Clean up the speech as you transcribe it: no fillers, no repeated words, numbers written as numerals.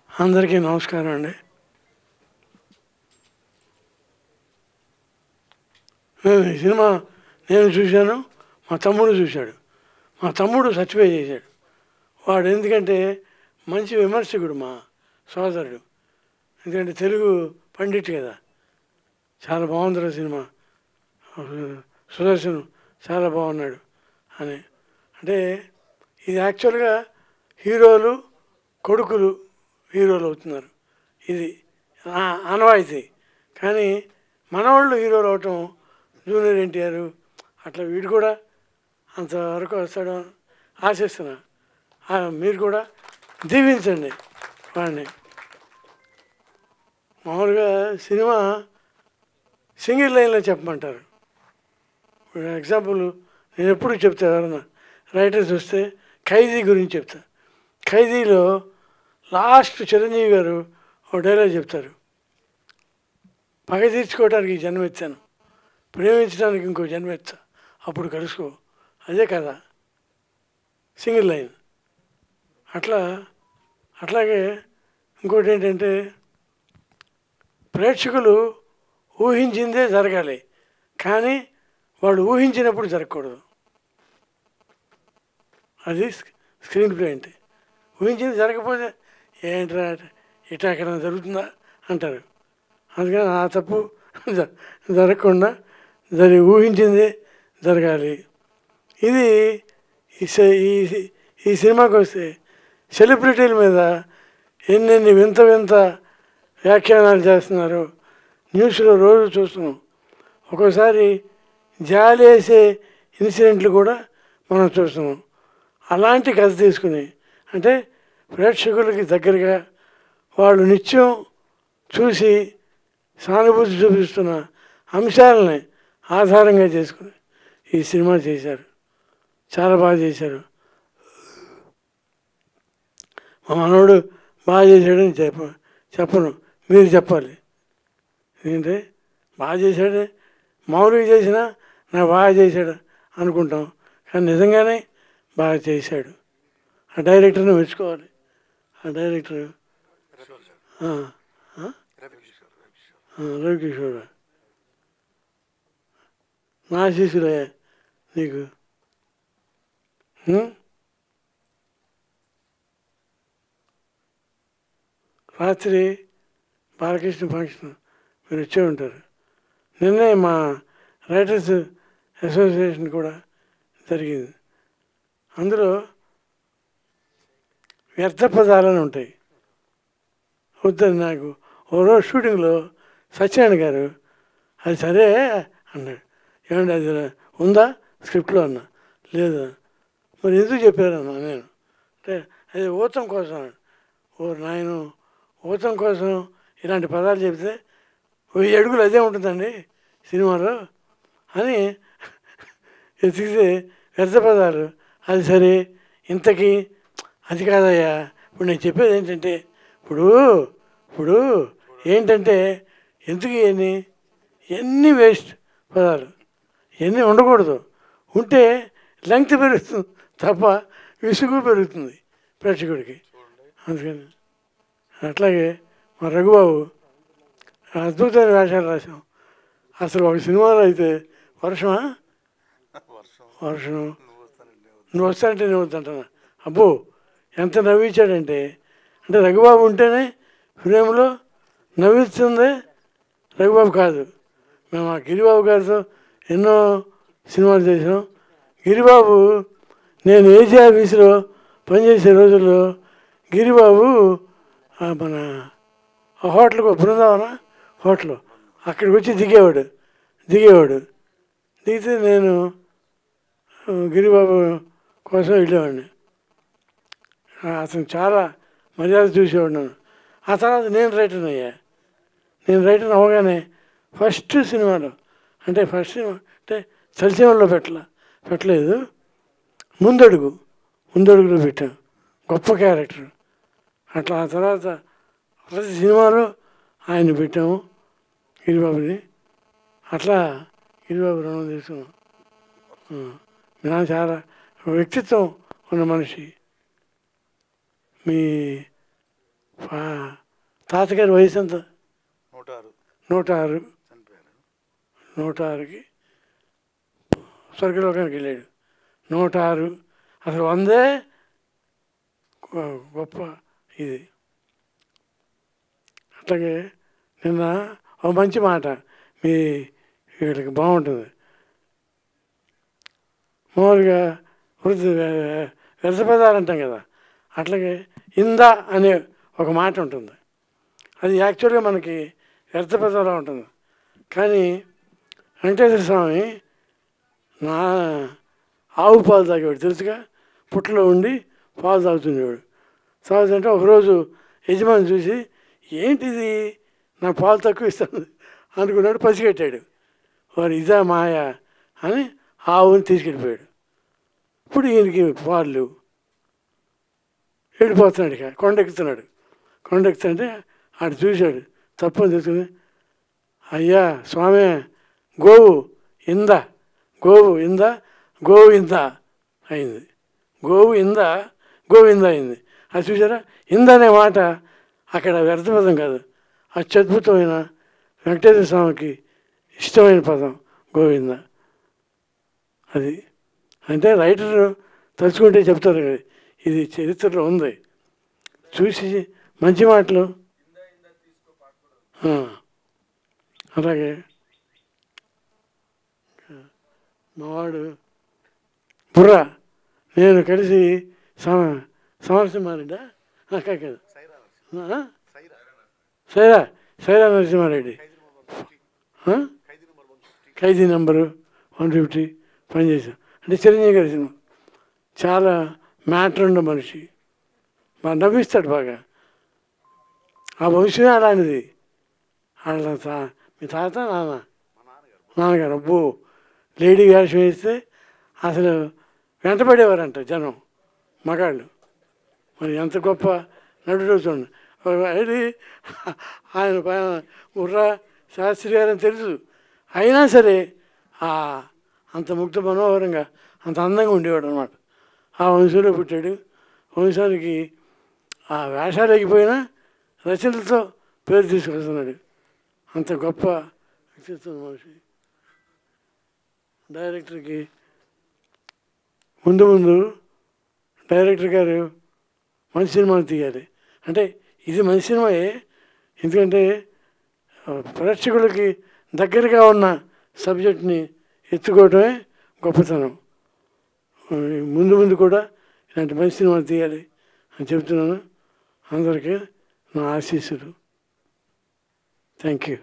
అందరికీ నమస్కారం అండి. ఈ సినిమా నేను చూశాను, మా తమ్ముడు చూశాడు. మా తమ్ముడు సర్టిఫై చేశాడు. వాడు ఎందుకంటే మంచి విమర్శకుడు మా సోదరుడు. ఎందుకంటే తెలుగు పండిట్ కదా. చాలా బాగుందిరా సినిమా, సుదర్శన్ చాలా బాగున్నాడు అని. అంటే ఇది యాక్చువల్గా హీరోలు కొడుకులు హీరోలు అవుతున్నారు, ఇది ఆనవాయితీ. కానీ మనవాళ్ళు హీరోలు అవటం, జూనియర్ ఎన్టీఆర్ అట్లా వీడు కూడా అంతవరకు వస్తాడు ఆశిస్తున్నా. మీరు కూడా దీవించండి వాడిని. మామూలుగా సినిమా సింగిల్ లైన్లో చెప్పమంటారు. ఇప్పుడు ఎగ్జాంపుల్ నేను ఎప్పుడు చెప్తా, ఎవరన్నా రైటర్స్ వస్తే ఖైదీ గురించి చెప్తా. ఖైదీలో లాస్ట్ చిరంజీవి గారు ఒక డైలాగ్ చెప్తారు, పగ తీర్చుకోవడానికి జన్మెత్తాను, ప్రేమించడానికి ఇంకో జన్మెత్తా, అప్పుడు కలుసుకో. అదే కదా సింగిల్ లైన్. అట్లాగే ఇంకోటి ఏంటంటే ప్రేక్షకులు ఊహించిందే జరగాలి, కానీ వాళ్ళు ఊహించినప్పుడు జరగకూడదు. అది స్క్రీన్ ప్లే అంటే. ఊహించింది జరగకపోతే ఏంట్రా ఇట్లా ఎక్కడ జరుగుతుందా అంటారు. అందుకని ఆ తప్పు జరగకుండా ఊహించింది జరగాలి. ఇది ఈ సినిమాకి వస్తే సెలబ్రిటీల మీద ఎన్నెన్ని వింత వింత వ్యాఖ్యానాలు చేస్తున్నారు, న్యూస్లో రోజు చూస్తున్నాం. ఒక్కోసారి జాలి వేసే ఇన్సిడెంట్లు కూడా మనం చూస్తున్నాం. అలాంటి కథ తీసుకుని, అంటే ప్రేక్షకులకి దగ్గరగా వాళ్ళు నిత్యం చూసి సానుభూతి చూపిస్తున్న అంశాలని ఆధారంగా చేసుకుని ఈ సినిమా చేశారు. చాలా బాగా చేశారు. మా మనోడు బాగా చేశాడని చెప్పను, మీరు చెప్పాలి. ఎందుకంటే బాగా చేశాడే, మామూలుగా చేసినా నాకు బాగా చేశాడు అనుకుంటాం, కానీ నిజంగానే బాగా చేశాడు. ఆ డైరెక్టర్ని మెచ్చుకోవాలి. ఆ డైరెక్టర్ రవికిషోర్, నా శిష్యులే నీకు. రాత్రి బాలకృష్ణ ఫంక్షన్ మీరు వచ్చే ఉంటారు. నిన్నే మా రైటర్స్ అసోసియేషన్ కూడా జరిగింది. అందులో వ్యర్థ పదాలని ఉంటాయి. వద్దని నాకు ఓ రోజు షూటింగ్లో సత్యనారాయణ గారు అది సరే అన్నాడు. ఏమంటే అది ఉందా స్క్రిప్ట్లో అన్నా. లేదా మరి ఎందుకు చెప్పారన్నా నేను. అంటే అది ఊతం కోసం అన్నాడు. ఓ నాయన, ఊతం కోసం ఇలాంటి పదాలు చెప్తే 1000 అడుగులు అదే ఉంటుందండి సినిమాలో అని ఎతికితే వ్యర్థ పదాలు. అది సరే, ఇంతకీ అది కాదయ్యా, ఇప్పుడు నేను చెప్పేది ఏంటంటే ఇప్పుడు ఏంటంటే ఎందుకు ఎన్ని వేస్ట్ పదాలు, ఇవన్నీ ఉండకూడదు. ఉంటే లెంగ్త్ పెరుగుతుంది తప్ప విసుగు పెరుగుతుంది ప్రేక్షకుడికి. అందుకని అట్లాగే మా రఘుబాబు అద్భుతమైన వేషాలు రాసాం. అసలు ఒక సినిమాలో అయితే వర్షం నువ్వు వస్తానంటే నేను వద్దంటున్నా. అబ్బో ఎంత నవ్వించాడంటే, అంటే రఘుబాబు ఉంటేనే ఫ్రేమ్లో నవ్విస్తుంది రఘుబాబు కాదు. మేము ఆ గిరిబాబు గారితో ఎన్నో సినిమాలు చేసాం. గిరిబాబు, నేను ఏజీ ఆఫీసులో పనిచేసే రోజుల్లో గిరిబాబు మన హోటల్కు, బృందావన హోటల్, అక్కడికి వచ్చి దిగేవాడు. దిగితే నేను గిరిబాబు కోసం వెళ్ళేవాడిని. అతను చాలా మర్యాద చూసేవాడు. ఆ తర్వాత నేను రైటర్ అయ్యా. నేను రైటర్ అవ్వగానే ఫస్ట్ సినిమాలో, అంటే ఫస్ట్ సినిమా అంటే చలిసీమలో పెట్టలేదు, ముందడుగులో పెట్టాను. గొప్ప క్యారెక్టర్. అట్లా ఆ తర్వాత ప్రతి సినిమాలో ఆయన పెట్టాము గిరిబాబుని. అట్లా గిరిబాబు రుణం తీసుకున్నాం. నా చాలా వ్యక్తిత్వం ఉన్న మనిషి. మీ తాతగారి వయసు ఎంత? 106. 106కి స్వర్గలోకానికి వెళ్ళాడు. 106 అసలు 100 గొప్ప ఇది. అట్లాగే నిన్న ఒక మంచి మాట మీ వీళ్ళకి బాగుంటుంది. మామూలుగా వృద్ధి వ్యర్థ పదాలు అంటాం కదా, అట్లాగే ఇందా అనే ఒక మాట ఉంటుంది. అది యాక్చువల్గా మనకి వ్యర్థ పదాలు ఉంటుంది. కానీ వెంకటేశ్వర స్వామి నా ఆవు పాలు తాగేవాడు తెలుసుగా. పుట్టలో ఉండి పాలు తాగుతుండేవాడు. తాగుతుంటే ఒకరోజు యజమాని చూసి ఏంటిది నా పాలు తక్కువ ఇస్తాను అనుకున్నాడు. పసిగట్టాడు. వారు ఇదా మాయ అని ఆవుని తీసుకెళ్ళిపోయాడు. ఇప్పుడు ఈయనకి పాలు వెళ్ళిపోతున్నాడు. ఇక కొండెక్కుతున్నాడు. కొండెక్కుతుంటే ఆడు చూశాడు. తప్పని తెలుసుకుని, అయ్యా స్వామి గోవు ఇంద గోవింద అయింది. గోవింద అయింది. అది చూసారా, ఇంద అనే మాట అక్కడ వ్యర్థపదం కాదు, అత్యద్భుతమైన వెంకటేశ్వర స్వామికి ఇష్టమైన పదం గోవింద. అది అంటే రైటర్ తలుచుకుంటే చెప్తారు కదా, ఇది చరిత్రలో ఉంది. చూసి మంచి మాటలు. అలాగే మావాడు బుర్ర నేను కలిసి సమరసింహారెడ్డి కాదు సైరా నరసింహారెడ్డి ఖైదీ నెంబరు 150 పనిచేసాం. అంటే చిరంజీవి గారి సినిమా. చాలా మ్యాటర్ ఉన్న మనిషి, బాగా నవ్విస్తాడు బాగా. ఆ వంశమే అలాంటిది. వాళ్ళ మీ తాత నాన్నగారు అబ్బో లేడీ వేషం వేస్తే అసలు వెంటపడేవారంట జనం, మగాళ్ళు. మరి ఎంత గొప్ప నటుడు చూడండి. అది ఆయన బుర్రా శాస్త్రి గారని తెలుసు, అయినా సరే అంత ముగ్ధ మనోహరంగా అంత అందంగా ఉండేవాడు అనమాట. ఆ వంశంలో పుట్టాడు. వంశానికి ఆ వేషాలు ఎగిపోయినా రచనలతో పేరు తీసుకొస్తున్నాడు. అంత గొప్ప వ్యక్తిత్వం మనిషి. డైరెక్టర్కి ముందు డైరెక్టర్ గారు మంచి సినిమాలు తీయాలి అంటే ఇది మంచి సినిమాయే, ఎందుకంటే ప్రేక్షకులకి దగ్గరగా ఉన్న సబ్జెక్ట్ని ఎత్తుకోవటమే గొప్పతనం. ముందు కూడా ఇలాంటి మంచి సినిమాలు తీయాలి అని చెప్తున్నాను. అందరికీ నా ఆశీస్సులు. Thank you.